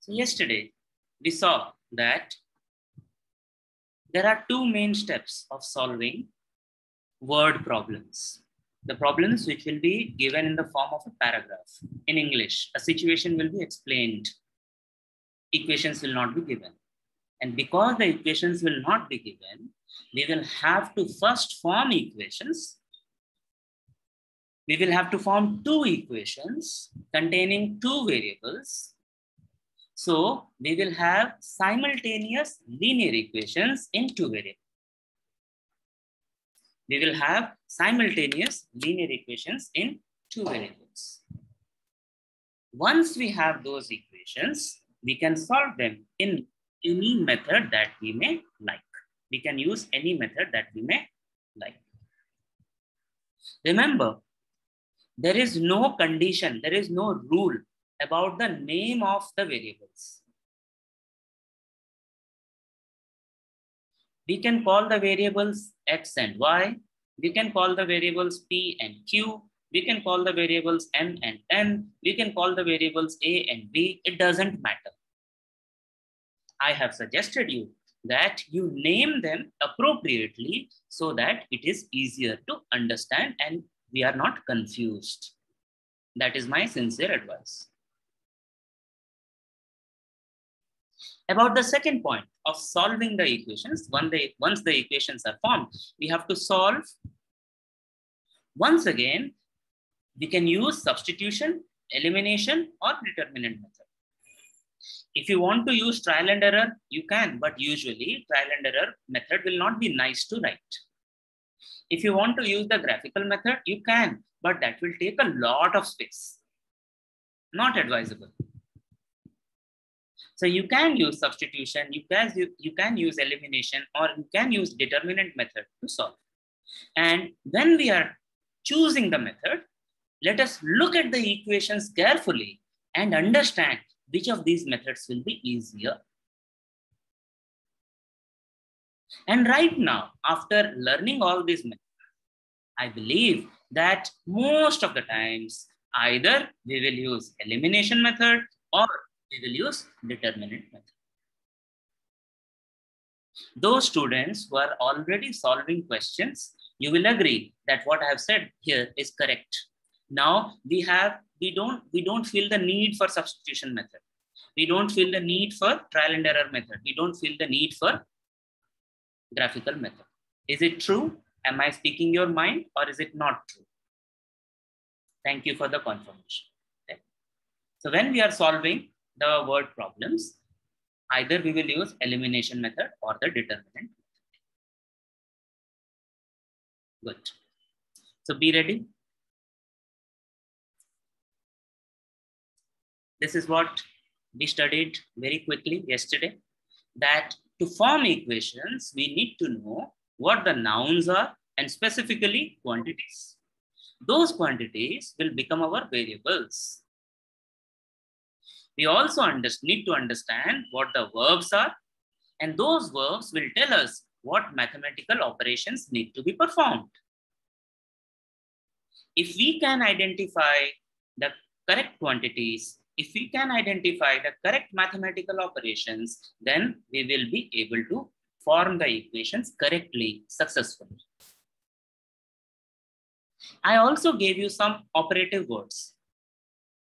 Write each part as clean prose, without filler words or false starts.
So yesterday, we saw that there are two main steps of solving word problems. The problems which will be given in the form of a paragraph. In English, a situation will be explained. Equations will not be given. And because the equations will not be given, we will have to first form equations. We will have to form two equations containing two variables. So we will have simultaneous linear equations in two variables. We will have simultaneous linear equations in two variables. Once we have those equations, we can solve them in any method that we may like. We can use any method that we may like. Remember, there is no condition, there is no rule about the name of the variables. We can call the variables x and y. We can call the variables p and q. We can call the variables m and n. We can call the variables a and b. It doesn't matter. I have suggested you that you name them appropriately so that it is easier to understand and we are not confused. That is my sincere advice. About the second point of solving the equations, once the equations are formed, we have to solve. Once again, we can use substitution, elimination, or determinant method. If you want to use trial and error, you can, but usually trial and error method will not be nice to write. If you want to use the graphical method, you can, but that will take a lot of space. Not advisable. So you can use substitution, you can use elimination, or you can use determinant method to solve. And when we are choosing the method, let us look at the equations carefully and understand which of these methods will be easier. And right now, after learning all these methods, I believe that most of the times, either we will use elimination method or we will use determinant method. Those students who are already solving questions, you will agree that what I have said here is correct. Now we don't feel the need for substitution method. We don't feel the need for trial and error method. We don't feel the need for graphical method. Is it true? Am I speaking your mind or is it not true? Thank you for the confirmation. Okay. So when we are solving the word problems, either we will use elimination method or the determinant method. Good. So be ready. This is what we studied very quickly yesterday, that to form equations, we need to know what the nouns are and specifically quantities. Those quantities will become our variables. We also need to understand what the verbs are, and those verbs will tell us what mathematical operations need to be performed. If we can identify the correct quantities, if we can identify the correct mathematical operations, then we will be able to form the equations correctly, successfully. I also gave you some operative words.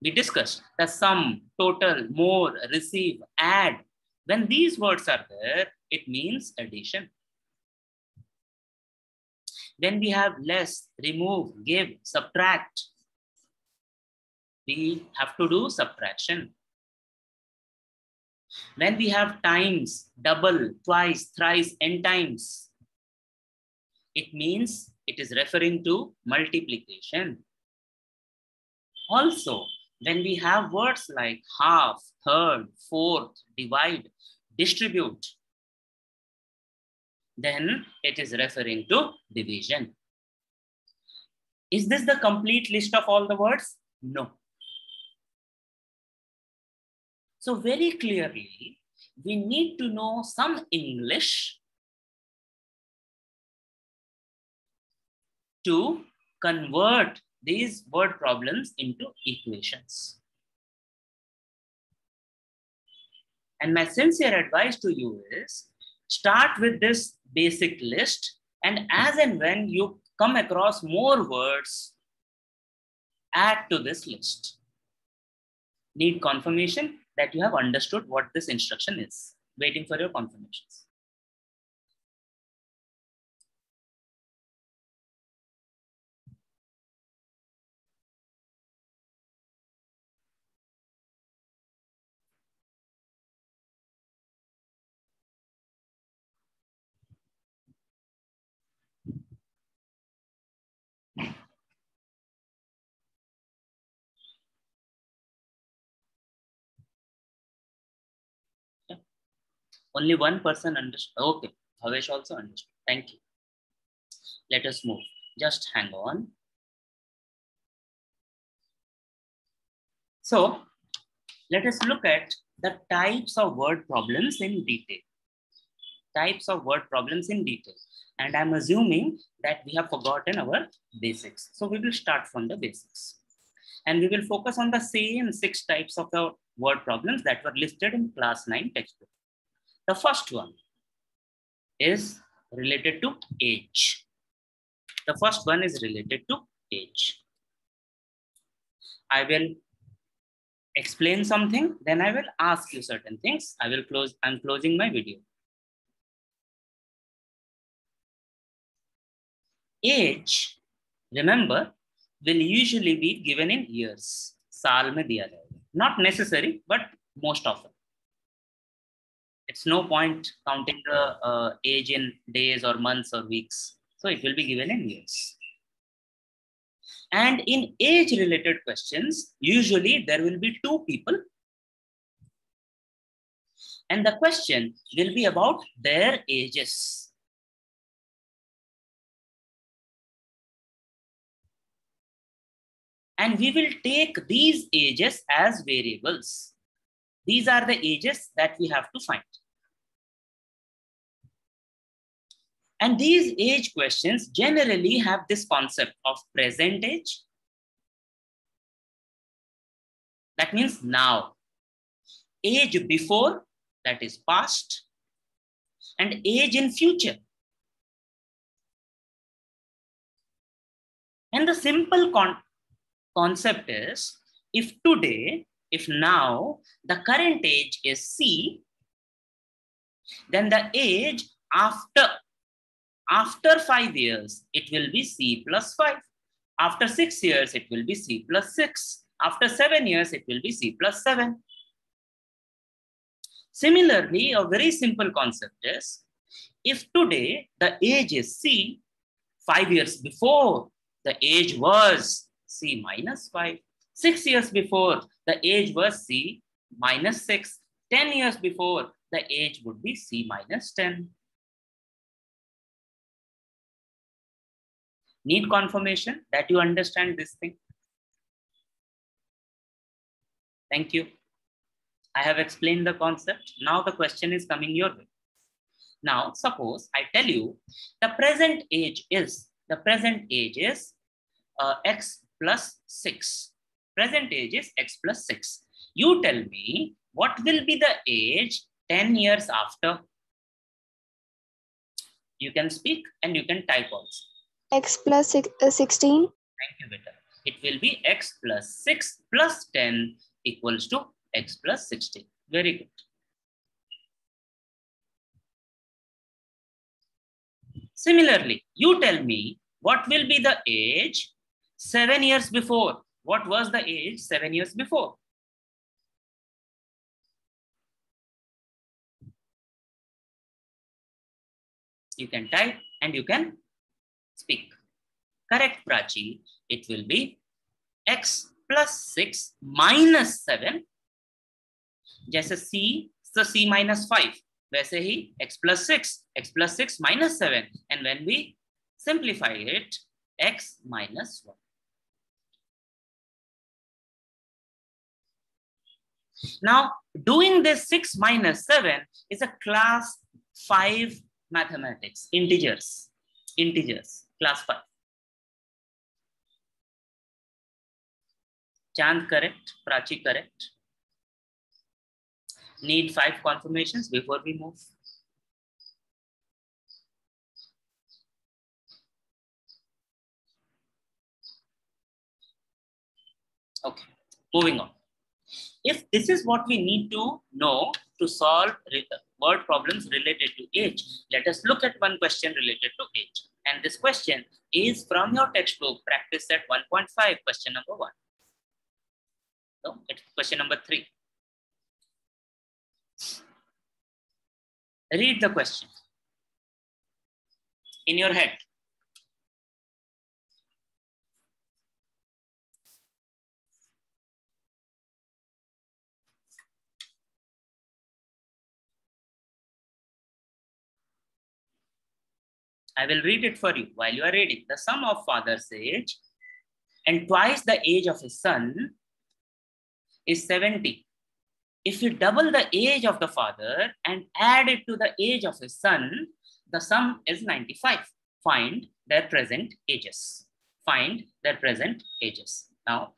We discussed the sum, total, more, receive, add. When these words are there, it means addition. When we have less, remove, give, subtract, we have to do subtraction. When we have times, double, twice, thrice, n times, it means it is referring to multiplication. Also, when we have words like half, third, fourth, divide, distribute, then it is referring to division. Is this the complete list of all the words? No. So very clearly, we need to know some English to convert these word problems into equations. And my sincere advice to you is start with this basic list, and as and when you come across more words, add to this list. Need confirmation that you have understood what this instruction is. Waiting for your confirmations. Only one person understood. Okay, Bhavesh also understood. Thank you. Let us move. Just hang on. So let us look at the types of word problems in detail. Types of word problems in detail. And I'm assuming that we have forgotten our basics. So we will start from the basics. And we will focus on the same 6 types of the word problems that were listed in class 9 textbook. The first one is related to age. The first one is related to age. I will explain something, then I will ask you certain things. I'm closing my video. Age, remember, will usually be given in years. साल में दिया जाएगा. Not necessary, but most often. It's no point counting the age in days or months or weeks. So it will be given in years. And in age-related questions, usually there will be 2 people. And the question will be about their ages. And we will take these ages as variables. These are the ages that we have to find. And these age questions generally have this concept of present age. That means now. Age before, that is past. And age in future. And the simple concept is, if now, the current age is C, then the age after 5 years, it will be C plus 5. After 6 years, it will be C plus 6. After 7 years, it will be C plus 7. Similarly, a very simple concept is, if today the age is C, 5 years before, the age was C minus 5. 6 years before, the age was C minus 6. 10 years before, the age would be C minus 10. Need confirmation that you understand this thing? Thank you. I have explained the concept. Now the question is coming your way. Now, suppose I tell you the present age is x plus 6. Present age is x plus 6. You tell me what will be the age 10 years after. You can speak and you can type also. X plus 16. Thank you, beta. It will be x plus 6 plus 10 equals to x plus 16. Very good. Similarly, you tell me what will be the age 7 years before. What was the age 7 years before? You can type and you can speak. Correct, Prachi. It will be x plus 6 minus 7. जैसे c, so c minus 5. वैसे ही x plus 6 minus 7. And when we simplify it, x minus 1. Now, doing this 6 minus 7 is a class 5 mathematics, integers, class 5. Chand correct, Prachi correct. Need 5 confirmations before we move. Okay, moving on. If this is what we need to know to solve word problems related to age, let us look at one question related to age. And this question is from your textbook, practice set 1.5, question number 1. No, it's question number 3. Read the question in your head. I will read it for you while you are reading. The sum of father's age and twice the age of his son is 70. If you double the age of the father and add it to the age of his son, the sum is 95. Find their present ages. Find their present ages. Now,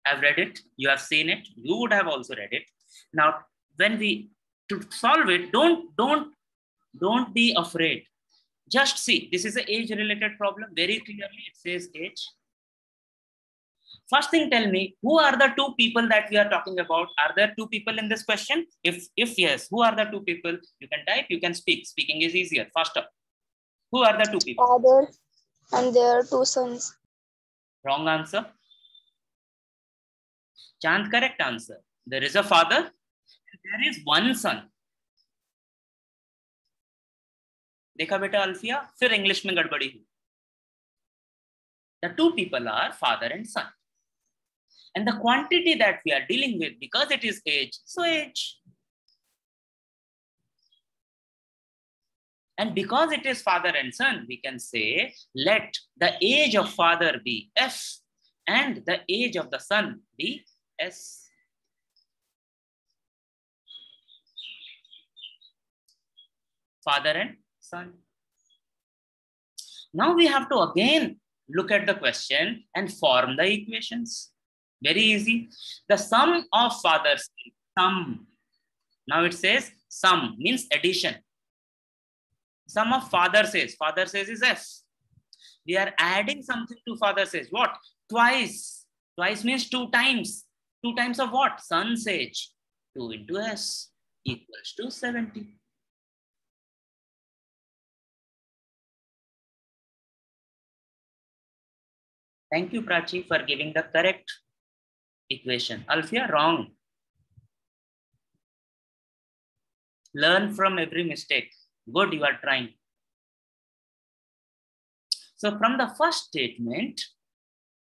I've read it. You have seen it. You would have also read it. Now, when to solve it, don't be afraid. Just see, this is an age-related problem. Very clearly, it says age. First thing, tell me, who are the 2 people that we are talking about? Are there 2 people in this question? If yes, who are the 2 people? You can type, you can speak. Speaking is easier, faster. Who are the 2 people? Father and their 2 sons. Wrong answer. Chand, correct answer. There is a father and there is 1 son. देखा बेटा अल्फिया, फिर English में गड़बड़ी हुई. The 2 people are father and son. And the quantity that we are dealing with, because it is age, so age. And because it is father and son, we can say, let the age of father be F and the age of the son be S. Father and son. Now we have to again look at the question and form the equations. Very easy. The sum of fathers, sum. Now it says sum means addition. Sum of father says is F. We are adding something to father says. What? Twice. Twice means 2 times. 2 times of what? Son's age. 2 into S equals to 70. Thank you, Prachi, for giving the correct equation. Alfia, wrong. Learn from every mistake. Good, you are trying. So from the first statement,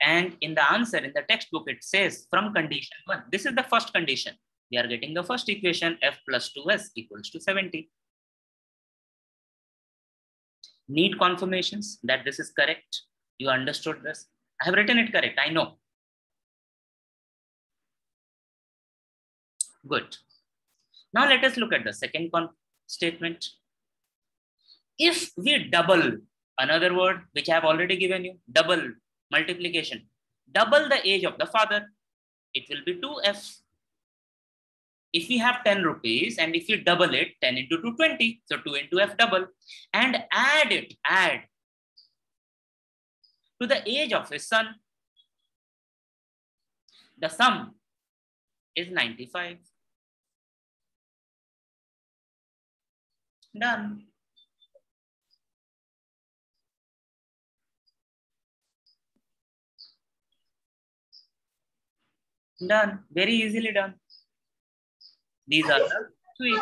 and in the answer in the textbook, it says from condition 1. This is the first condition. We are getting the first equation, F plus 2S equals to 70. Need confirmations that this is correct. You understood this. I have written it correct, I know. Good. Now let us look at the second statement. If we double, another word which I have already given you, double, multiplication, double the age of the father, it will be 2F. If we have 10 rupees and if you double it, 10 into 2, 20. So 2 into F double and add to the age of his son. The sum is 95. Done. Done. Very easily done. These are the 3.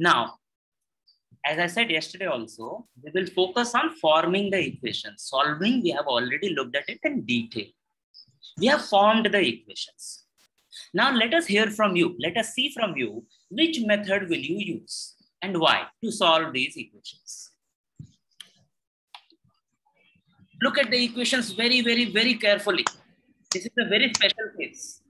Now, as I said yesterday also, we will focus on forming the equations. Solving, we have already looked at it in detail. We have formed the equations. Now let us hear from you. Let us see from you which method will you use and why to solve these equations. Look at the equations very, very, very carefully. This is a very special case.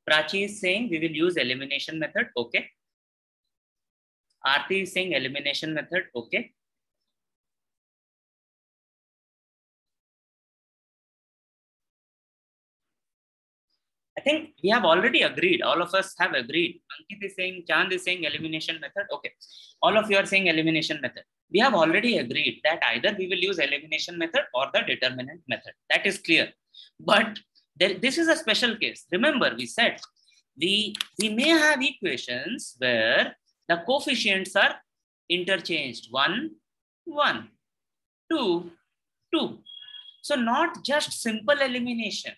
Prachi is saying we will use elimination method. Okay. Aarti is saying elimination method. Okay. I think we have already agreed. All of us have agreed. Ankit is saying, Chand is saying elimination method. Okay. All of you are saying elimination method. We have already agreed that either we will use elimination method or the determinant method. That is clear. But this is a special case. Remember, we said we may have equations where the coefficients are interchanged. 1, 1, 2, 2. So not just simple elimination.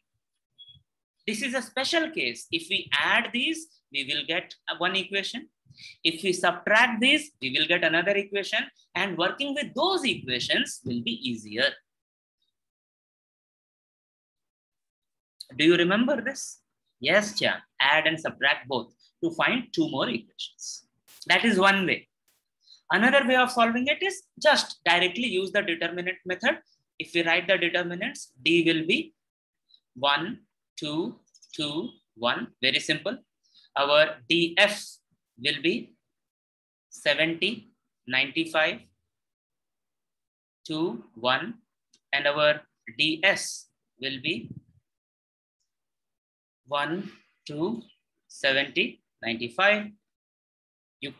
This is a special case. If we add these, we will get one equation. If we subtract these, we will get another equation. And working with those equations will be easier. Do you remember this? Yes, Chan. Add and subtract both to find 2 more equations. That is one way. Another way of solving it is just directly use the determinant method. If we write the determinants, D will be 1, 2, 2, 1. Very simple. Our DF will be 70, 95, 2, 1. And our DS will be 1, 2, 70, 95. You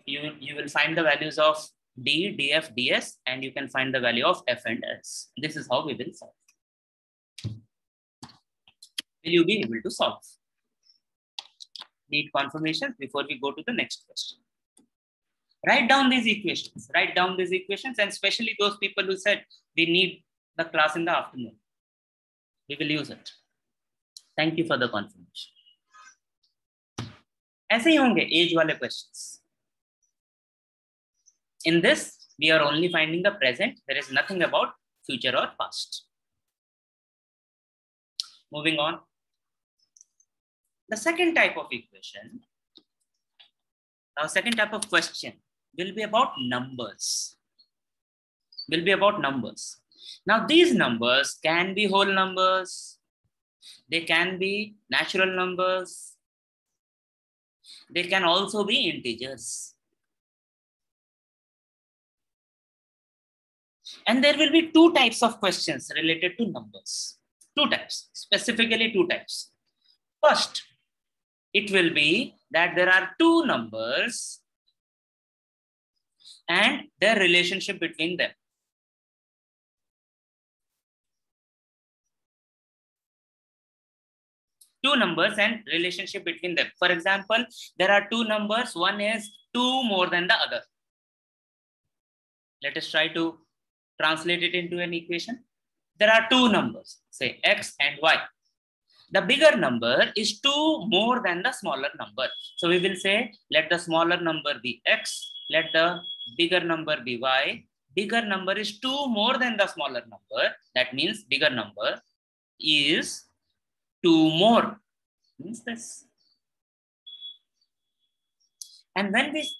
will find the values of D, DF, DS, and you can find the value of F and S. This is how we will solve. Will you be able to solve? Need confirmations before we go to the next question. Write down these equations. Write down these equations, and especially those people who said we need the class in the afternoon. We will use it. Thank you for the confirmation. ऐसे ही होंगे as वाले questions. In this, we are only finding the present. There is nothing about future or past. Moving on. The second type of equation, our second type of question will be about numbers. Will be about numbers. Now, these numbers can be whole numbers. They can be natural numbers. They can also be integers. And there will be 2 types of questions related to numbers. 2 types, specifically 2 types. First, it will be that there are 2 numbers and their relationship between them. Two numbers and relationship between them. For example, there are 2 numbers. One is 2 more than the other. Let us try to translate it into an equation. There are 2 numbers, say X and Y. The bigger number is 2 more than the smaller number. So we will say, let the smaller number be X, let the bigger number be Y. Bigger number is 2 more than the smaller number. That means bigger number is 2 more. Means this. And when we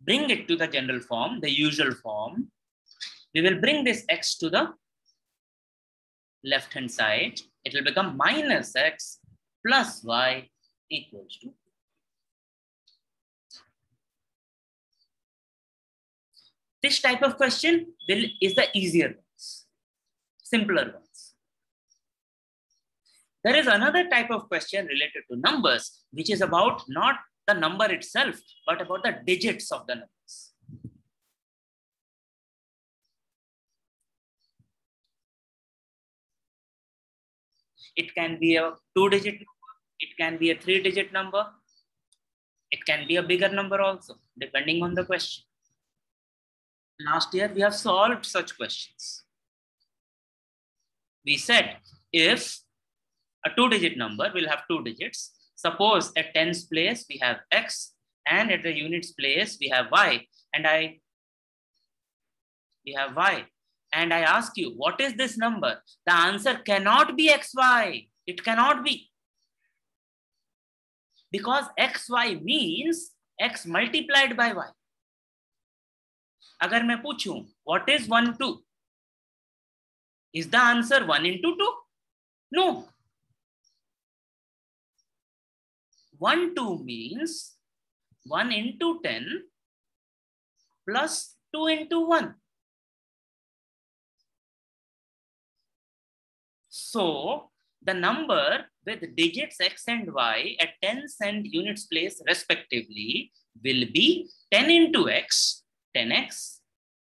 bring it to the general form, the usual form, we will bring this X to the left hand side. It will become minus X plus Y equals to. This type of question is the easier ones, simpler ones. There is another type of question related to numbers, which is about not the number itself, but about the digits of the numbers. It can be a 2-digit number. It can be a 3-digit number. It can be a bigger number also, depending on the question. Last year, we have solved such questions. We said if a 2-digit number will have 2 digits, suppose at tens place we have X and at the units place we have Y, and and I ask you, what is this number? The answer cannot be XY. It cannot be. Because XY means X multiplied by Y. Agar मैं पूछूं, what is 1, 2? Is the answer 1 into 2? No. 1, 2 means 1 into 10 plus 2 into 1. So the number with digits x and y at tens and units place respectively will be 10 into x, 10x,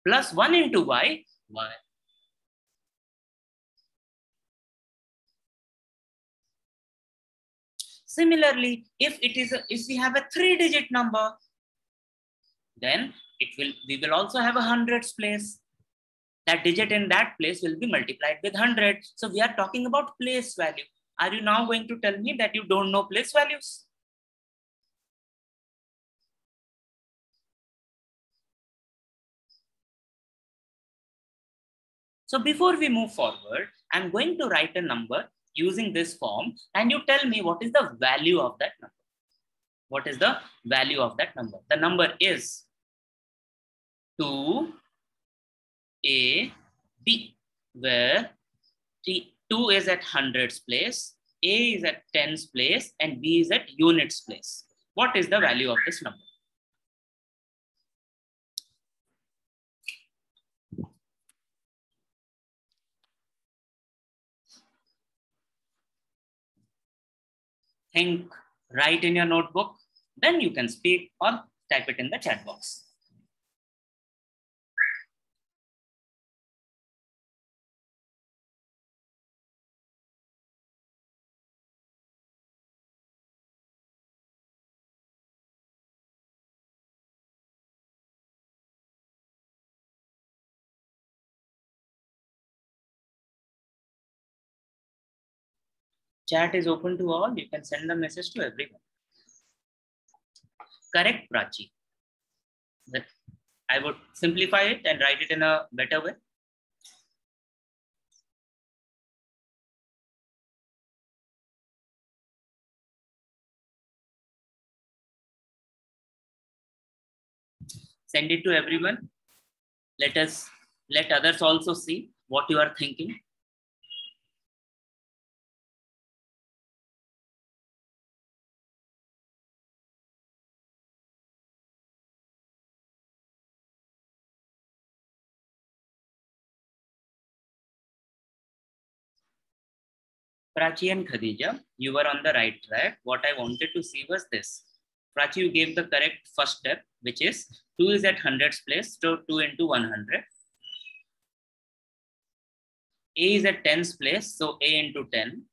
plus 1 into y, y. Similarly, if we have a 3-digit number, then we will also have a hundreds place. That digit in that place will be multiplied with 100. So we are talking about place value. Are you now going to tell me that you don't know place values? So before we move forward, I'm going to write a number using this form, and you tell me what is the value of that number. What is the value of that number? The number is 2AB, where 2 is at hundreds place, A is at tens place, and B is at units place. What is the value of this number? Think, write in your notebook, then you can speak or type it in the chat box. Chat is open to all. You can send the message to everyone. Correct, Prachi. I would simplify it and write it in a better way. Send it to everyone. Let others also see what you are thinking. Prachi and Khadija, you were on the right track. What I wanted to see was this. Prachi, you gave the correct first step, which is 2 is at hundreds place, so 2 into 100. A is at tens place, so A into 10.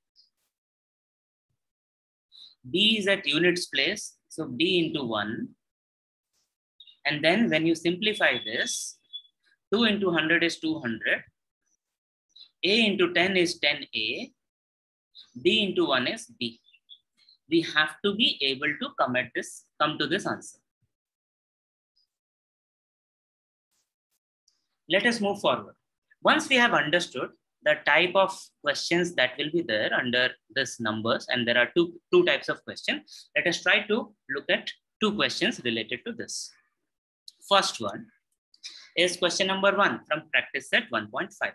B is at units place, so B into 1. And then when you simplify this, 2 into 100 is 200. A into 10 is 10A. B into 1 is B. We have to be able to come to this answer. Let us move forward. Once we have understood the type of questions that will be there under this numbers, and there are two types of questions, let us try to look at 2 questions related to this. First one is question number 1 from practice set 1.5.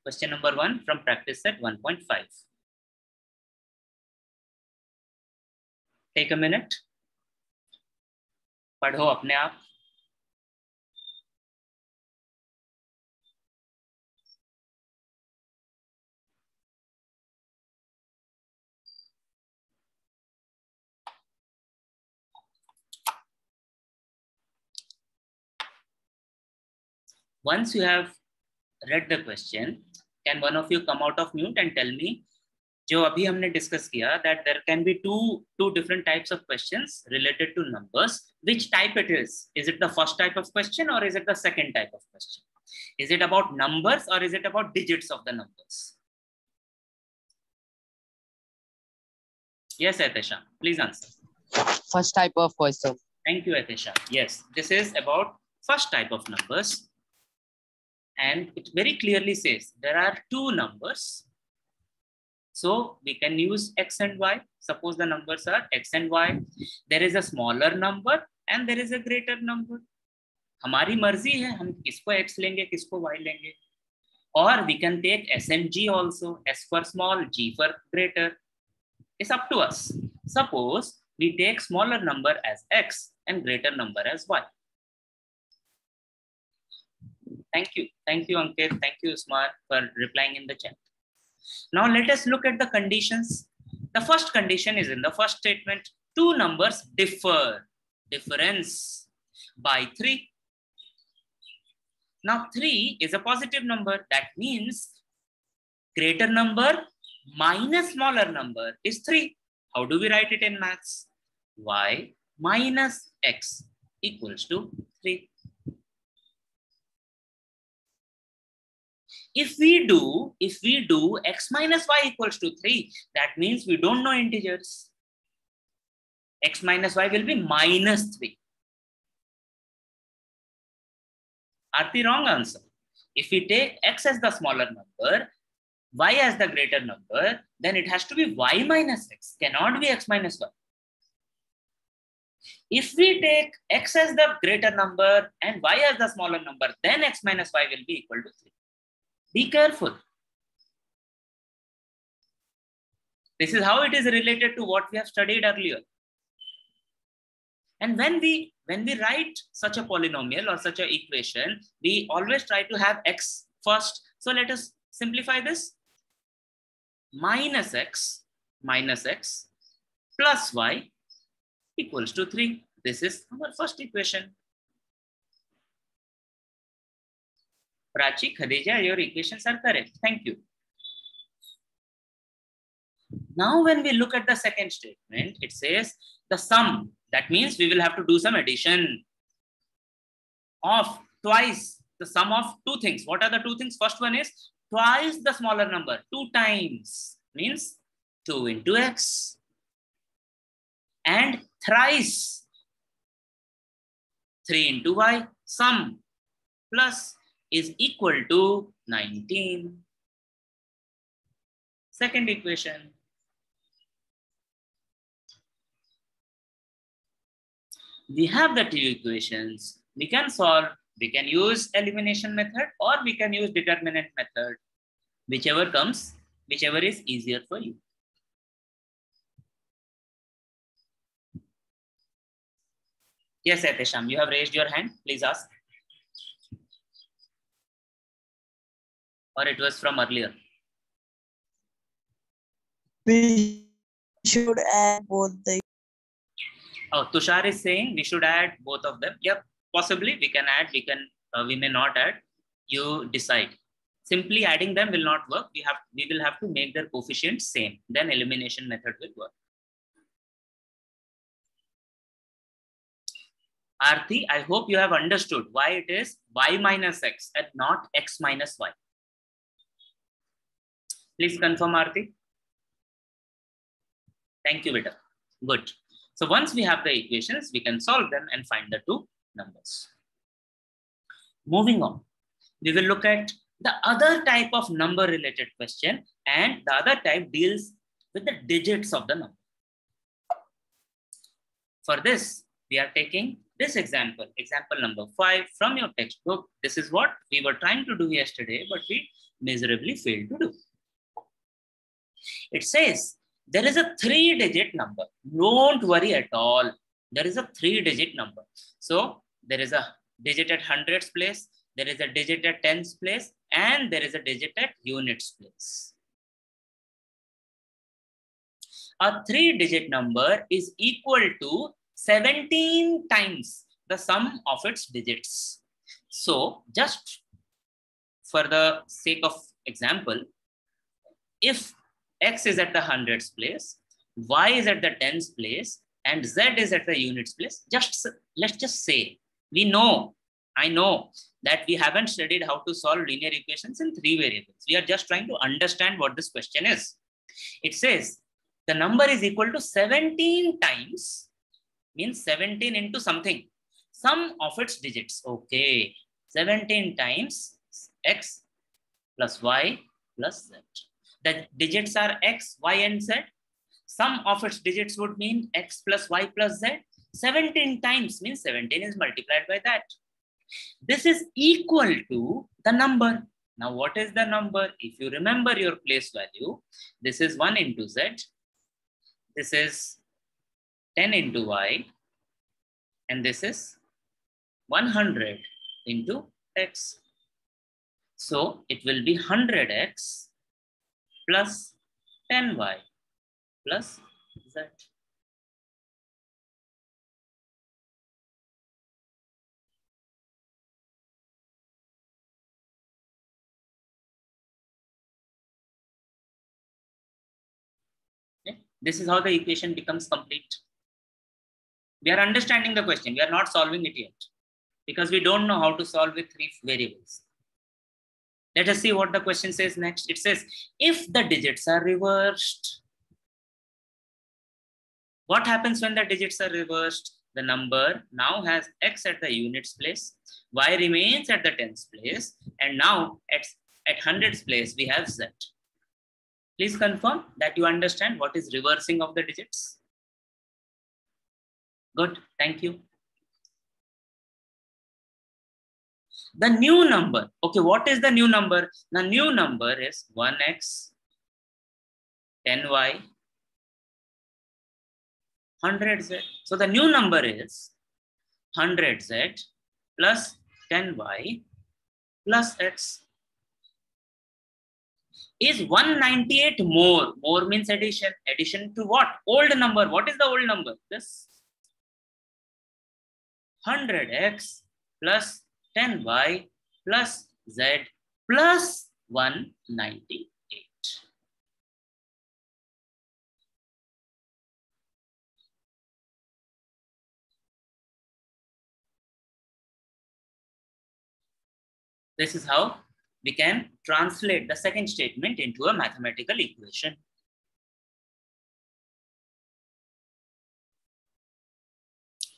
Question number 1 from practice set 1.5. Take a minute. पढ़ो अपने आप. Once you have read the question, can one of you come out of mute and tell me, जो अभी हमने discuss किया, that there can be two different types of questions related to numbers. Which type it is? Is it the first type of question or is it the second type of question? Is it about numbers or is it about digits of the numbers? Yes, Atisha, please answer. First type of question. Thank you, Atisha. Yes, this is about first type of numbers. And it very clearly says there are 2 numbers. So we can use x and y. Suppose the numbers are x and y. There is a smaller number and there is a greater number. हमारी मर्जी है हम किसको x लेंगे किसको y लेंगे. Or we can take s and g also. S for small, g for greater. It's up to us. Suppose we take smaller number as x and greater number as y. Thank you, Ankit. Thank you, Usman, for replying in the chat. Now let us look at the conditions. The first condition is in the first statement. Two numbers differ, difference by 3. Now 3 is a positive number. That means greater number minus smaller number is 3. How do we write it in maths? Y minus x equals to 3. If we do x minus y equals to 3, that means we don't know integers. X minus y will be minus 3. Aarti, wrong answer. If we take x as the smaller number, y as the greater number, then it has to be y minus x, cannot be x minus y. If we take x as the greater number and y as the smaller number, then x minus y will be equal to 3. Be careful. This is how it is related to what we have studied earlier. And when we write such a polynomial or such an equation, we always try to have x first. So let us simplify this. Minus x plus y equals to 3. This is our first equation. Prachi, Khadija, your equations are correct. Thank you. Now, when we look at the second statement, it says the sum. That means we will have to do some addition of twice the sum of two things. What are the two things? First one is twice the smaller number. 2 times means 2 into x. And thrice 3 into y. Sum plus is equal to 19. Second equation. We have the two equations. We can solve. We can use elimination method or we can use determinant method. Whichever comes, whichever is easier for you. Yes, Etesham, you have raised your hand. Please ask. Or it was from earlier? We should add both the. Oh, Tushar is saying we should add both of them. Yep, possibly we can add, we may not add. You decide. Simply adding them will not work. We will have to make their coefficients same. Then elimination method will work. Aarti, I hope you have understood why it is y minus x and not x minus y. Please confirm, Aarti. Thank you, Vita. Good. So once we have the equations, we can solve them and find the two numbers. Moving on, we will look at the other type of number related question, and the other type deals with the digits of the number. For this, we are taking this example number 5 from your textbook. This is what we were trying to do yesterday, but we miserably failed to do. It says, there is a 3-digit number. Don't worry at all. There is a 3-digit number. So there is a digit at hundreds place, there is a digit at tens place, and there is a digit at units place. A 3-digit number is equal to 17 times the sum of its digits. So just for the sake of example, if x is at the hundreds place, y is at the tens place, and z is at the units place, let's just say, I know that we haven't studied how to solve linear equations in 3 variables. We are just trying to understand what this question is. It says the number is equal to 17 times, means 17 into something, sum of its digits. Okay, 17 times x plus y plus z. The digits are x, y, and z. Sum of its digits would mean x plus y plus z. 17 times means 17 is multiplied by that. This is equal to the number. Now, what is the number? If you remember your place value, this is 1 into z. This is 10 into y, and this is 100 into x. So it will be 100x plus 10y plus z. Okay. This is how the equation becomes complete. We are understanding the question. We are not solving it yet because we don't know how to solve with three variables. Let us see what the question says next. It says, if the digits are reversed, what happens when the digits are reversed? The number now has x at the units place, y remains at the tens place, and now at hundreds place, we have z. Please confirm that you understand what is reversing of the digits. Good, thank you. The new number, okay, what is the new number? The new number is 1x, 10y, 100z. So the new number is 100z plus 10y plus x. Is 198 more? More means addition. Addition to what? Old number. What is the old number? This 100x plus 10y plus z plus 198. This is how we can translate the second statement into a mathematical equation.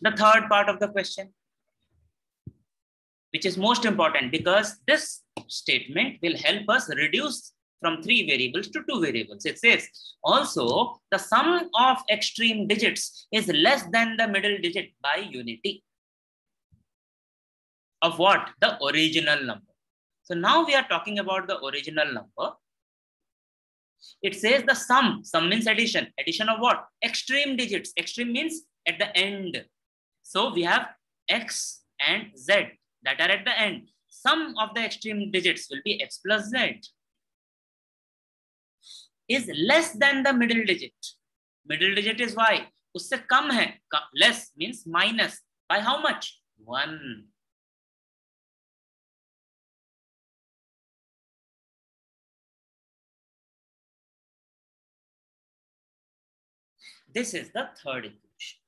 The third part of the question, which is most important because this statement will help us reduce from 3 variables to 2 variables. It says, also, the sum of extreme digits is less than the middle digit by unity. Of what? The original number. So now we are talking about the original number. It says the sum means addition. Addition of what? Extreme digits. Extreme means at the end. So we have x and z that are at the end. Sum of the extreme digits will be x plus z. Is less than the middle digit. Middle digit is y. Usse kam hai. Less means minus. By how much? 1. This is the third equation.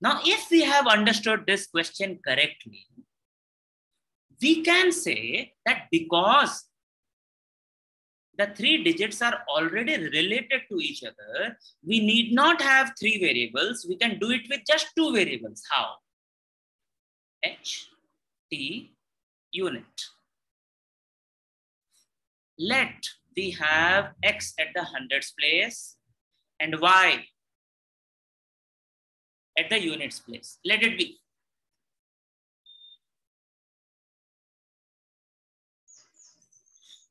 Now, if we have understood this question correctly, we can say that because the 3 digits are already related to each other, we need not have 3 variables. We can do it with just 2 variables. How? H, T, unit. Let we have x at the hundreds place and y at the units place. Let it be.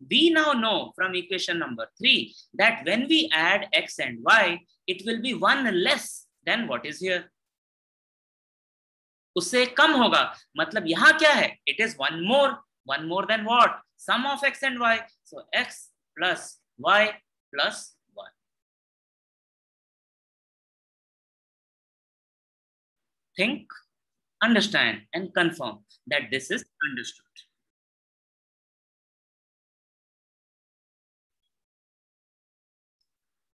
We now know from equation number 3 that when we add x and y, it will be 1 less than what is here. उससे कम होगा, मतलब यहाँ क्या है? It is 1 more than what? Sum of x and y. So x plus y plus 1. Think, understand, and confirm that this is understood.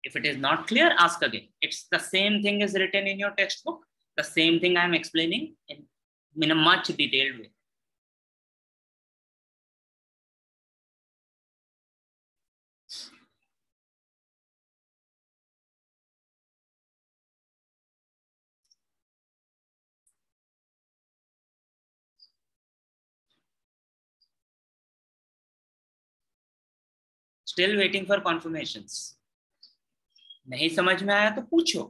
If it is not clear, ask again. It's the same thing is written in your textbook. The same thing I am explaining in a much detailed way. Still waiting for confirmations. नहीं समझ में आया तो पूछो.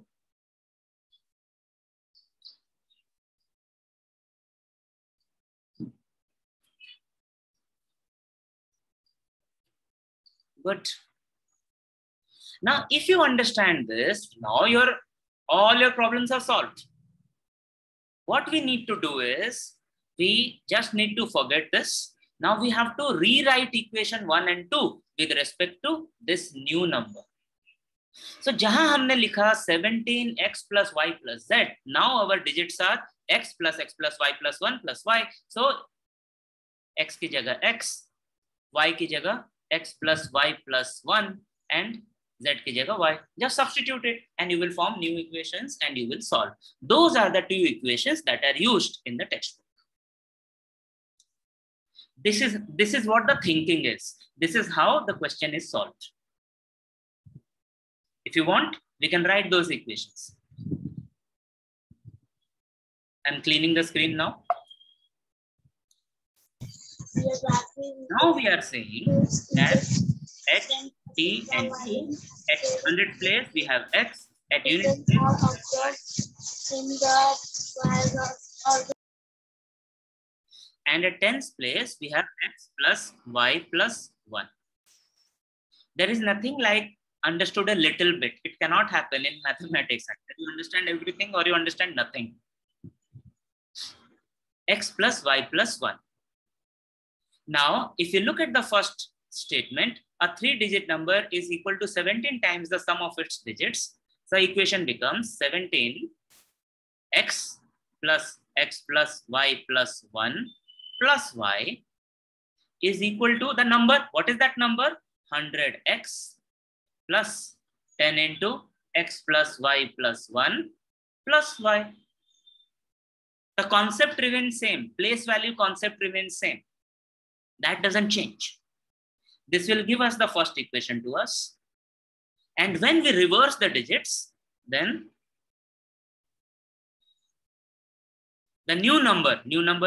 Good. Now, if you understand this, now all your problems are solved. What we need to do is, we just need to forget this. Now we have to rewrite equation 1 and 2 with respect to this new number. So, jahan humne likha 17x plus y plus z, now our digits are x plus y plus 1 plus y. So, x ki jagah x, y ki jagah x plus y plus 1 and z ki jagah y. Just substitute it and you will form new equations and you will solve. Those are the two equations that are used in the textbook. This is what the thinking is. This is how the question is solved. If you want, we can write those equations. I'm cleaning the screen now. Now we are saying that x, t, and q. At 100 place, we have x. At unit place, and at tens place, we have x plus y plus 1. There is nothing like understood a little bit. It cannot happen in mathematics. Either you understand everything or you understand nothing. X plus y plus 1. Now, if you look at the first statement, a 3-digit number is equal to 17 times the sum of its digits. So equation becomes 17 x plus y plus 1 plus y is equal to the number. What is that number? 100x plus 10 into x plus y plus 1 plus y. The concept remains same. Place value concept remains same. That doesn't change. This will give us the first equation to us. And when we reverse the digits, then the new number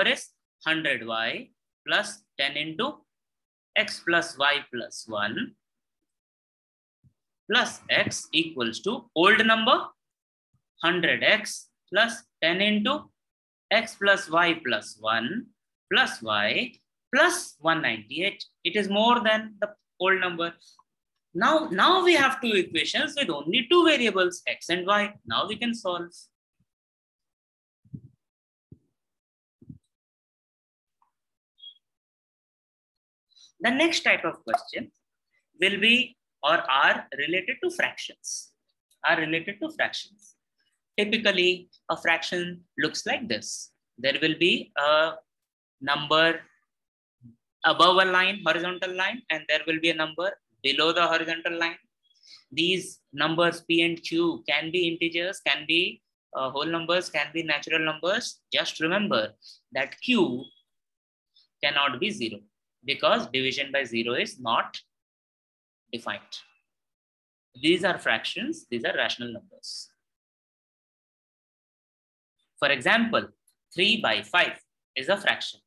is 100y plus 10 into x plus y plus 1 plus x equals to old number 100x plus 10 into x plus y plus 1 plus y plus 198. It is more than the old number. Now we have two equations with only two variables, x and y. Now we can solve. The next type of question will be or are related to fractions. Typically, a fraction looks like this. There will be a number above a line, horizontal line, and there will be a number below the horizontal line. These numbers p and q can be integers, can be whole numbers, can be natural numbers. Just remember that q cannot be 0 because division by 0 is not defined. These are fractions, these are rational numbers. For example, 3 by 5 is a fraction.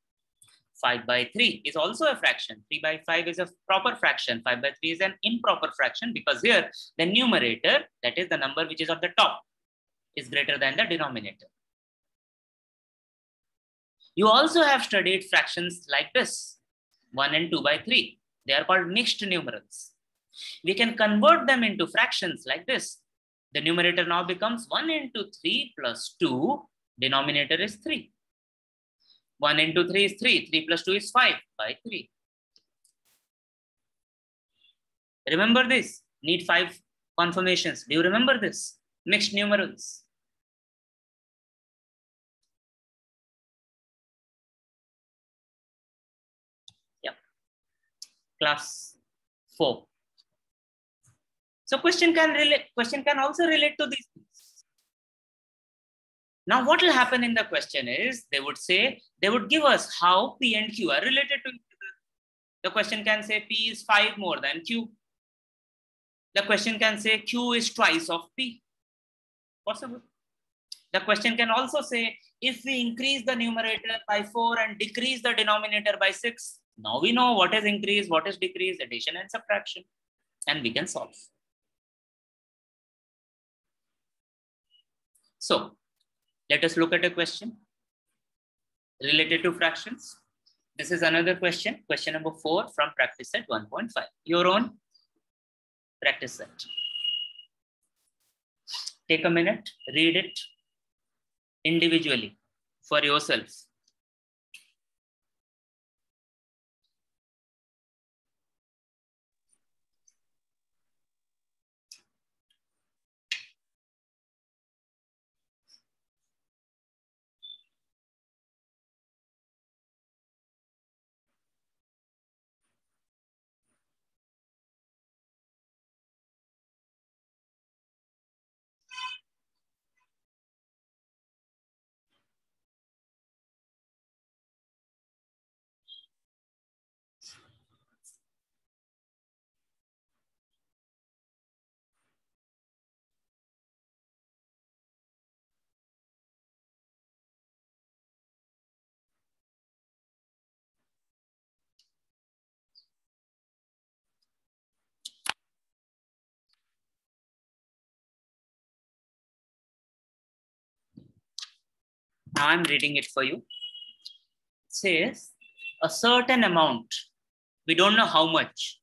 5 by 3 is also a fraction. 3 by 5 is a proper fraction. 5 by 3 is an improper fraction because here the numerator, that is the number which is at the top, is greater than the denominator. You also have studied fractions like this, 1 and 2 by 3. They are called mixed numerals. We can convert them into fractions like this. The numerator now becomes 1 into 3 plus 2. Denominator is 3. 1 into 3 is 3. 3 plus 2 is 5 by 3. Remember this. Need 5 conformations. Do you remember this? Mixed numerals. Yeah. Class 4. So question can also relate to these things. Now, what will happen in the question is they would give us how P and Q are related to each other. The question can say P is 5 more than Q. The question can say Q is twice of P. Possible. The question can also say if we increase the numerator by 4 and decrease the denominator by 6, now we know what is increase, what is decrease, addition and subtraction, and we can solve. So, let us look at a question related to fractions. This is another question, question number 4 from practice set 1.5. Your own. Practice that. Take a minute, read it individually for yourself. Now I'm reading it for you. It says a certain amount, we don't know how much,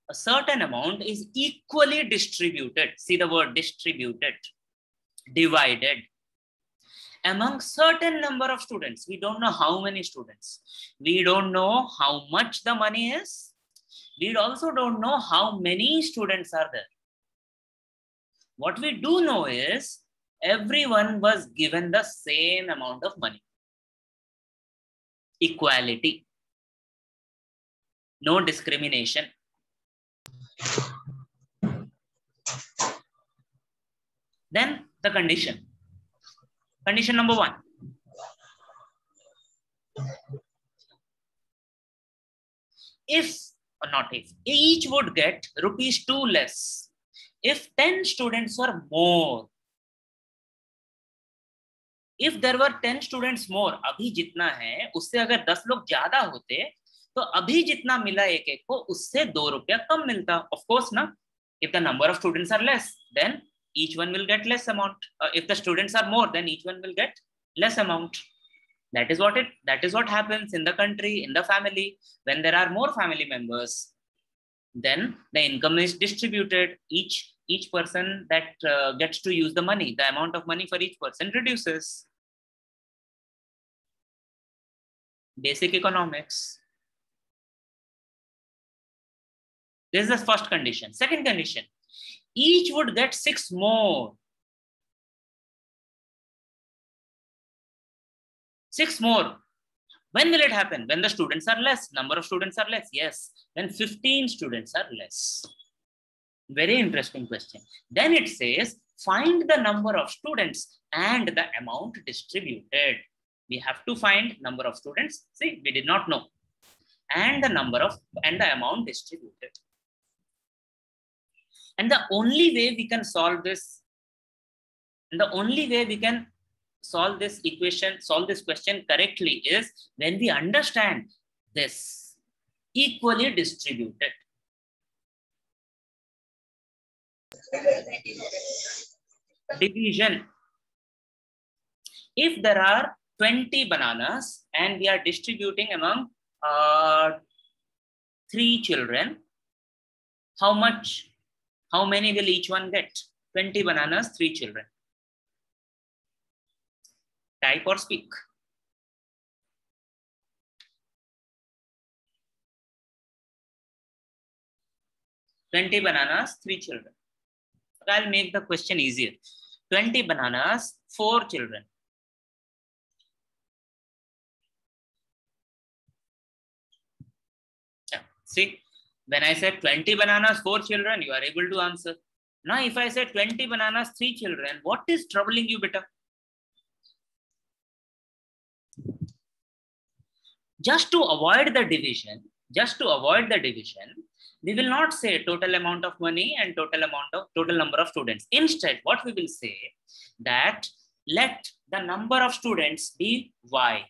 a certain amount is equally distributed. See the word distributed, divided among certain number of students. We don't know how many students. We don't know how much the money is. We also don't know how many students are there. What we do know is everyone was given the same amount of money. Equality. No discrimination. Then the condition. Condition number 1. If, or not if, each would get rupees 2 less. If 10 students were more. If there were 10 students more, अभी जितना है उससे अगर 10 लोग ज्यादा होते तो अभी जितना मिला एक एक को उससे 2 रुपया कम मिलता. Of course ना. If the number of students are less, then each one will get less amount. If the students are more, then each one will get less amount. That is what happens in the country, in the family. When there are more family members, then the income is distributed. Each person that gets to use the money, the amount of money for each person reduces. Basic economics. This is the first condition. Second condition, each would get 6 more. 6 more. When will it happen? When the students are less, number of students are less. Yes, when 15 students are less. Very interesting question. Then it says, find the number of students and the amount distributed. We have to find number of students. See, we did not know. And the amount distributed. And the only way we can solve this, solve this question correctly is when we understand this equally distributed. Division. If there are 20 bananas and we are distributing among 3 children, how many will each one get? 20 bananas, 3 children. Type or speak. "20 bananas, 3 children." I'll make the question easier. 20 bananas, 4 children. Yeah. See, when I said 20 bananas, 4 children, you are able to answer. Now, if I say 20 bananas, 3 children, what is troubling you, beta? Just to avoid the division, we will not say total amount of money and total number of students. Instead, what we will say that let the number of students be y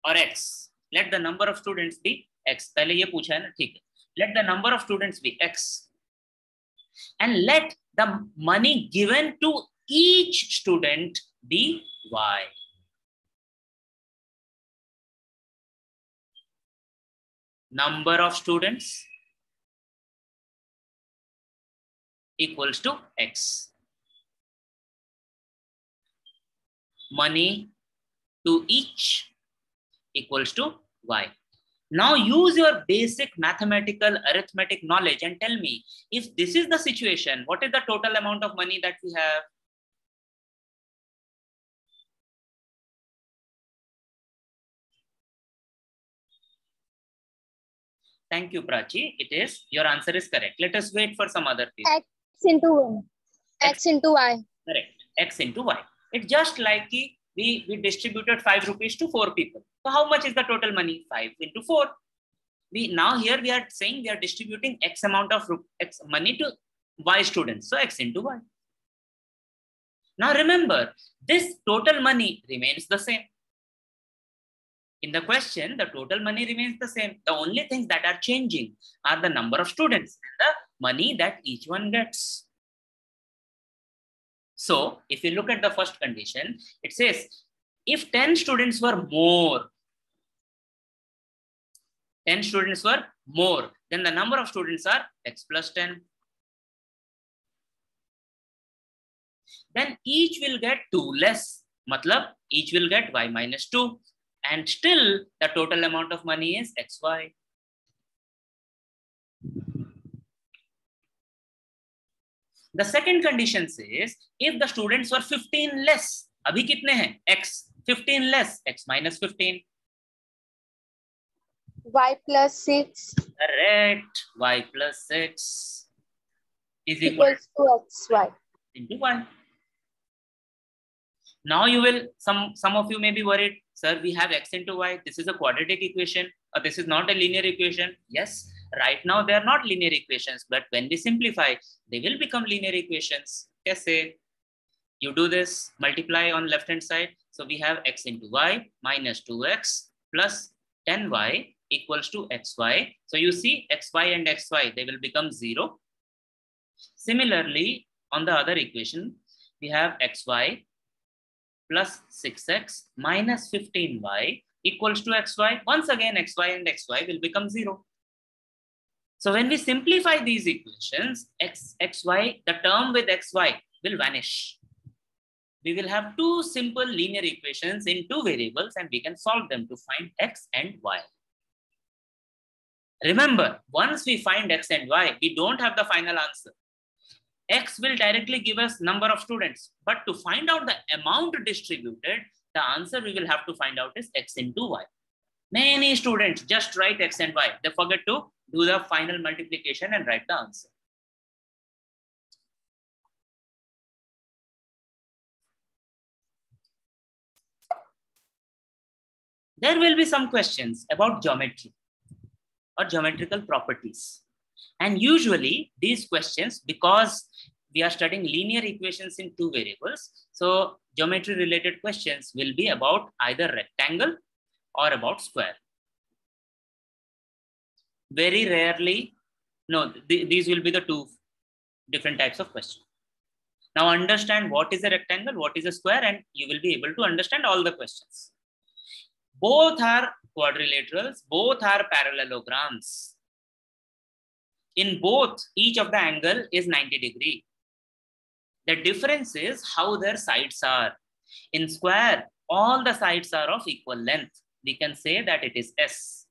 or x. Let the number of students be x. पहले ये पूछा है ना, ठीक है. Let the number of students be x. And let the money given to each student be y. Number of students equals to X. Money to each equals to Y. Now use your basic mathematical arithmetic knowledge and tell me, if this is the situation, what is the total amount of money that we have? Thank you, Prachi. It is, your answer is correct. Let us wait for some other people. X into Y. X into Y. Correct. X into Y. It's just like we distributed 5 rupees to 4 people. So how much is the total money? 5 into 4. Now here we are saying we are distributing X amount of X money to Y students. So X into Y. Now remember, this total money remains the same. In the question, the total money remains the same. The only things that are changing are the number of students and the money that each one gets. So if you look at the first condition, it says if 10 students were more, 10 students were more, then the number of students are X plus 10. Then each will get 2 less. Matlab, each will get Y minus 2. And still the total amount of money is XY. The second condition says if the students were 15 less, abhi kitne hain? X. 15 less, X minus 15. Y plus 6 Correct. Y plus 6 is equal equals to XY. into Y. Now you will, some of you may be worried, sir, we have X into Y. This is a quadratic equation, or this is not a linear equation. Yes, right now they are not linear equations, but when we simplify, they will become linear equations. Kaise? You do this, multiply on left hand side. So we have X into Y minus 2X plus 10Y equals to XY. So you see XY and XY, they will become 0. Similarly, on the other equation, we have XY plus 6X minus 15Y equals to XY. Once again, XY and XY will become 0. So when we simplify these equations, XY, the term with XY will vanish. We will have 2 simple linear equations in 2 variables and we can solve them to find X and Y. Remember, once we find X and Y, we don't have the final answer. X will directly give us number of students, but to find out the amount distributed, the answer we will have to find out is X into Y. Many students just write X and Y. They forget to do the final multiplication and write the answer. There will be some questions about geometry or geometrical properties. And usually these questions, because we are studying linear equations in 2 variables, so geometry related questions will be about either rectangle or about square. Very rarely, no, these will be the 2 different types of questions. Now understand what is a rectangle, what is a square, and you will be able to understand all the questions. Both are quadrilaterals, both are parallelograms. In both, each of the angle is 90 degrees. The difference is how their sides are. In square, all the sides are of equal length. We can say that it is S.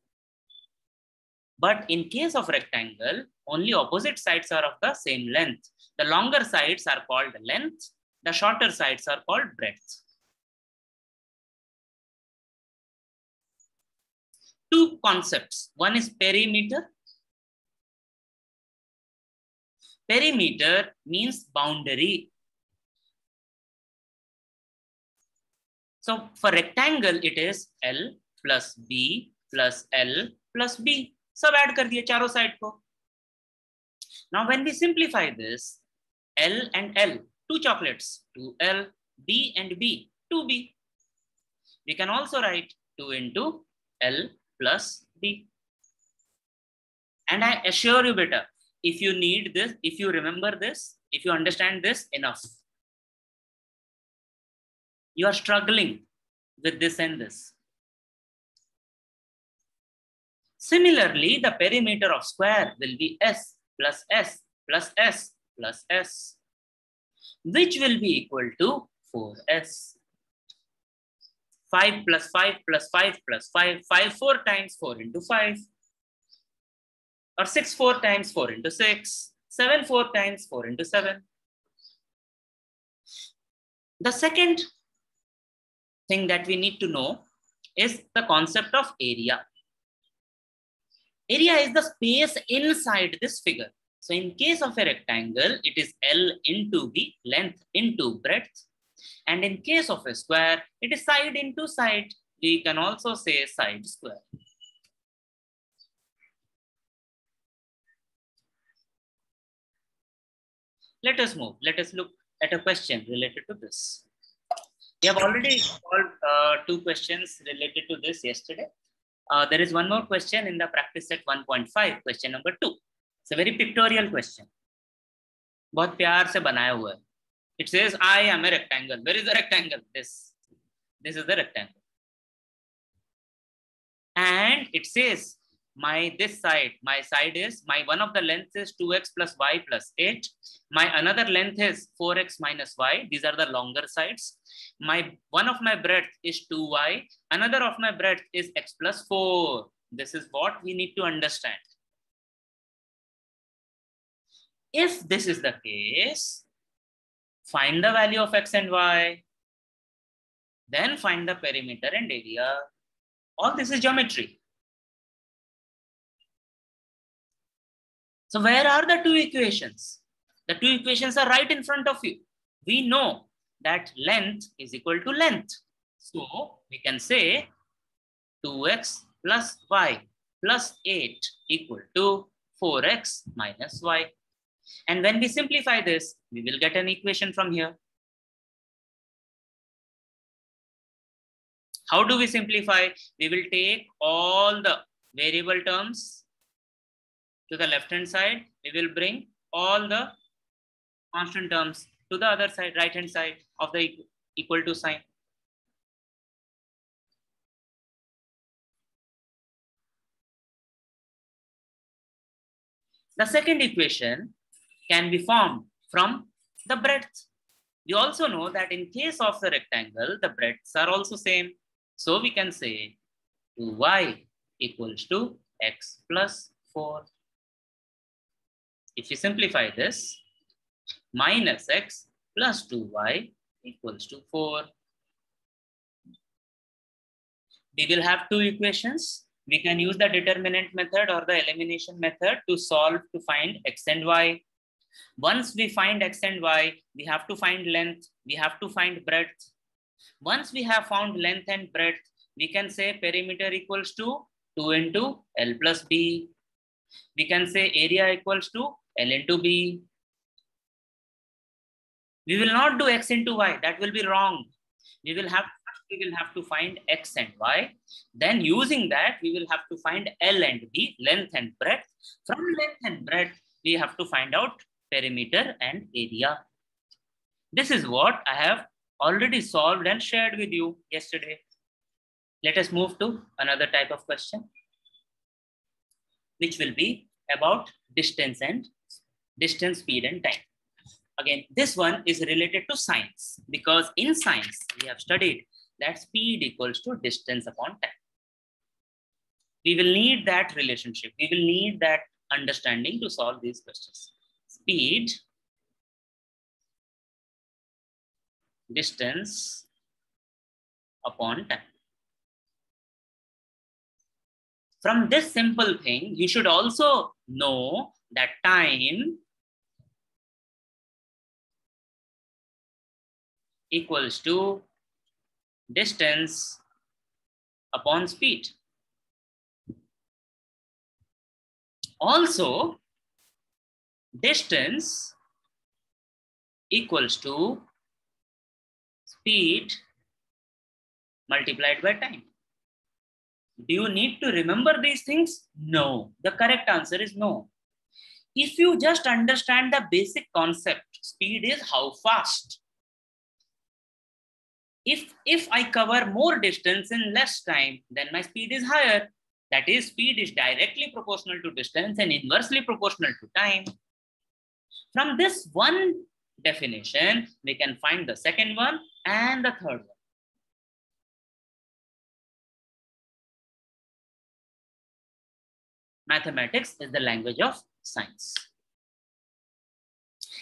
But in case of rectangle, only opposite sides are of the same length. The longer sides are called length. The shorter sides are called breadth. 2 concepts. One is perimeter. Perimeter means boundary. So for rectangle, it is L plus B plus L plus B. Sab add kar diye charo side ko. Now when we simplify this, L and L, 2 chocolates, 2L, B and B, 2B. We can also write 2 into L plus B. And I assure you, beta, if you need this, if you remember this, if you understand this enough, you are struggling with this and this. Similarly, the perimeter of square will be S plus S plus S plus s, which will be equal to 4s. 5 plus 5 plus 5 plus 5, 5 4 times 4 into 5, or 6 4 times 4 into 6, 7 4 times 4 into 7. The second thing that we need to know is the concept of area. Area is the space inside this figure. So in case of a rectangle, it is L into B, length into breadth. And in case of a square, it is side into side. We can also say side square. Let us move. Let us look at a question related to this. We have already solved 2 questions related to this yesterday. There is one more question in the practice set 1.5, question number 2. It's a very pictorial question. बहुत प्यार से बनाया हुआ है. It says, I am a rectangle. Where is the rectangle? This is the rectangle. And it says, my side is, one of the lengths is 2x plus y plus 8. My another length is 4x minus y. These are the longer sides. One of my breadth is 2y. Another of my breadth is x plus 4. This is what we need to understand. If this is the case, find the value of x and y. Then find the perimeter and area. All this is geometry. So where are the 2 equations? The 2 equations are right in front of you. We know that length is equal to length. So we can say 2x plus y plus 8 equal to 4x minus y. And when we simplify this, we will get an equation from here. How do we simplify? We will take all the variable terms to the left hand side. We will bring all the constant terms to the other side, right hand side of the equal to sign. The second equation can be formed from the breadth. We also know that in case of the rectangle, the breadths are also same. So we can say 2y equals to x plus 4. If we simplify this, minus x plus 2y equals to 4. We will have 2 equations. We can use the determinant method or the elimination method to solve to find x and y. Once we find x and y, we have to find length, we have to find breadth. Once we have found length and breadth, we can say perimeter equals to 2 into L plus B. We can say area equals to L into B. We will not do x into y. That will be wrong. We will have to find x and y. Then using that, we will have to find L and B, length and breadth. From length and breadth, we have to find out perimeter and area. This is what I have already solved and shared with you yesterday. Let us move to another type of question, which will be about distance, speed and time. Again, this one is related to science, because in science, we have studied that speed equals to distance upon time. We will need that relationship. We will need that understanding to solve these questions. Speed, distance upon time. From this simple thing, you should also know that time equals to distance upon speed. Also, distance equals to speed multiplied by time. Do you need to remember these things? No. The correct answer is no. If you just understand the basic concept, speed is how fast. If I cover more distance in less time, then my speed is higher. That is, speed is directly proportional to distance and inversely proportional to time. From this one definition, we can find the second one and the third one. Mathematics is the language of science.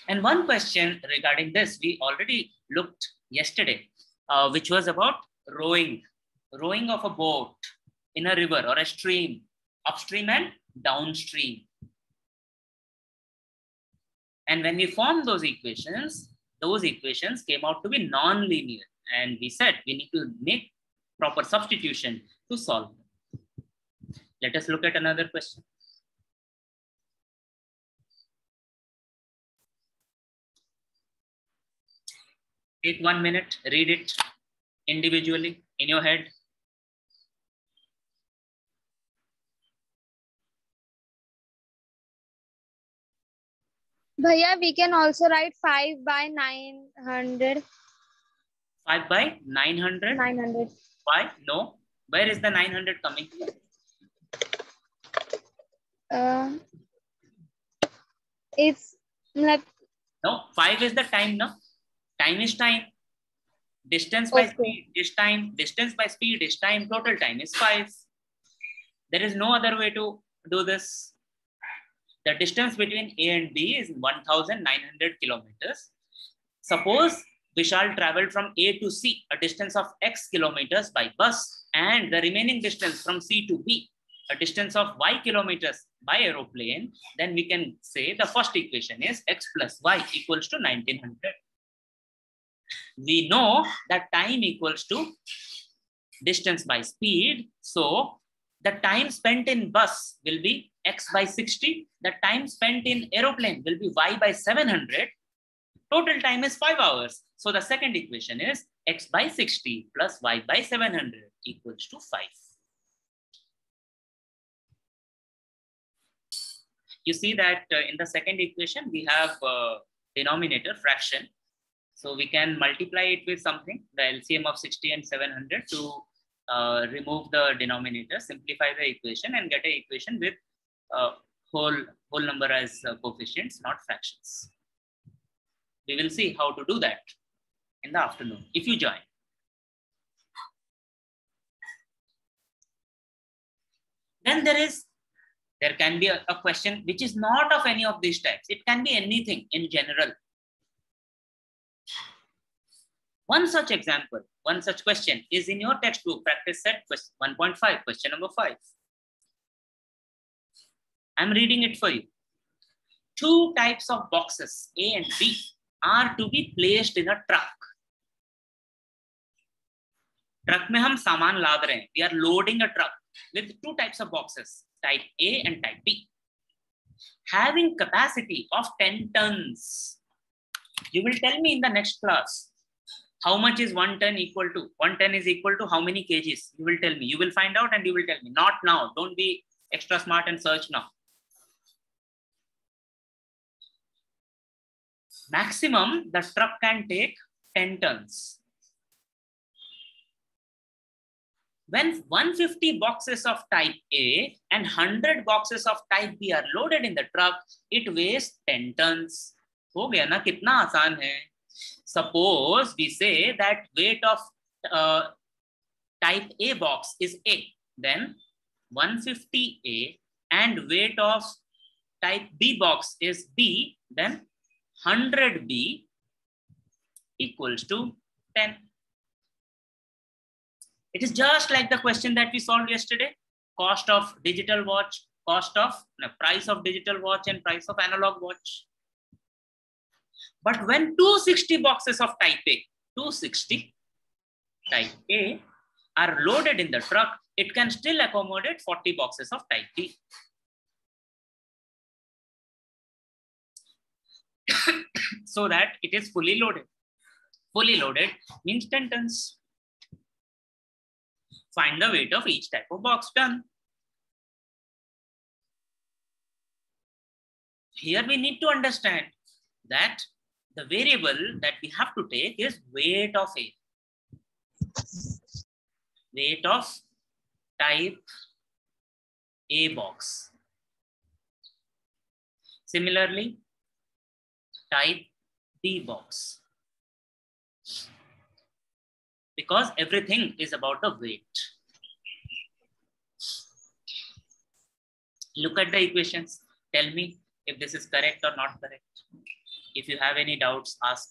And one question regarding this, we already looked yesterday, which was about rowing of a boat in a river or a stream, upstream and downstream. And when we formed those equations came out to be non-linear. And we said we need to make proper substitution to solve them. Let us look at another question. Take 1 minute, read it individually in your head. Bhaiya, we can also write 5 by 900. 5 by 900? 900. Why? No. Where is the 900 coming? It's like... No, 5 is the time, no? Time is time. Distance by speed is time. Distance by speed is time. Total time is 5. There is no other way to do this. The distance between A and B is 1,900 kilometers. Suppose Vishal traveled from A to C, a distance of X kilometers by bus, and the remaining distance from C to B, a distance of Y kilometers by aeroplane. Then we can say the first equation is X plus Y equals to 1900. We know that time equals to distance by speed. So the time spent in bus will be X by 60. The time spent in aeroplane will be Y by 700. Total time is 5 hours. So the second equation is X by 60 plus Y by 700 equals to 5. You see that in the second equation, we have denominator fraction. So we can multiply it with something, the LCM of 60 and 700 to remove the denominator, simplify the equation and get an equation with whole number as coefficients, not fractions. We will see how to do that in the afternoon if you join. Then there can be a question which is not of any of these types. It can be anything in general. One such example, one such question is in your textbook, practice set 1.5, question number 5. I'm reading it for you. 2 types of boxes, A and B, are to be placed in a truck. Truck में हम सामान लाद रहे हैं. We are loading a truck with 2 types of boxes, type A and type B, having capacity of 10 tons. You will tell me in the next class, how much is 1 ton equal to? 1 ton is equal to how many kgs? You will tell me. You will find out and you will tell me. Not now. Don't be extra smart and search now. Maximum, the truck can take 10 tons. When 150 boxes of type A and 100 boxes of type B are loaded in the truck, it weighs 10 tons. हो गया ना, कितना आसान है. Suppose we say that weight of type A box is A, then 150A, and weight of type B box is B, then 100B equals to 10. It is just like the question that we solved yesterday. Cost of digital watch, price of digital watch and price of analog watch. But when 260 boxes of type A, 260 type A are loaded in the truck, it can still accommodate 40 boxes of type B. So that it is fully loaded. Fully loaded means 10 tons. Find the weight of each type of box. Done. Here we need to understand that the variable that we have to take is weight of A. Weight of type A box. Similarly, type B box. Because everything is about the weight. Look at the equations. Tell me if this is correct or not correct. If you have any doubts, ask.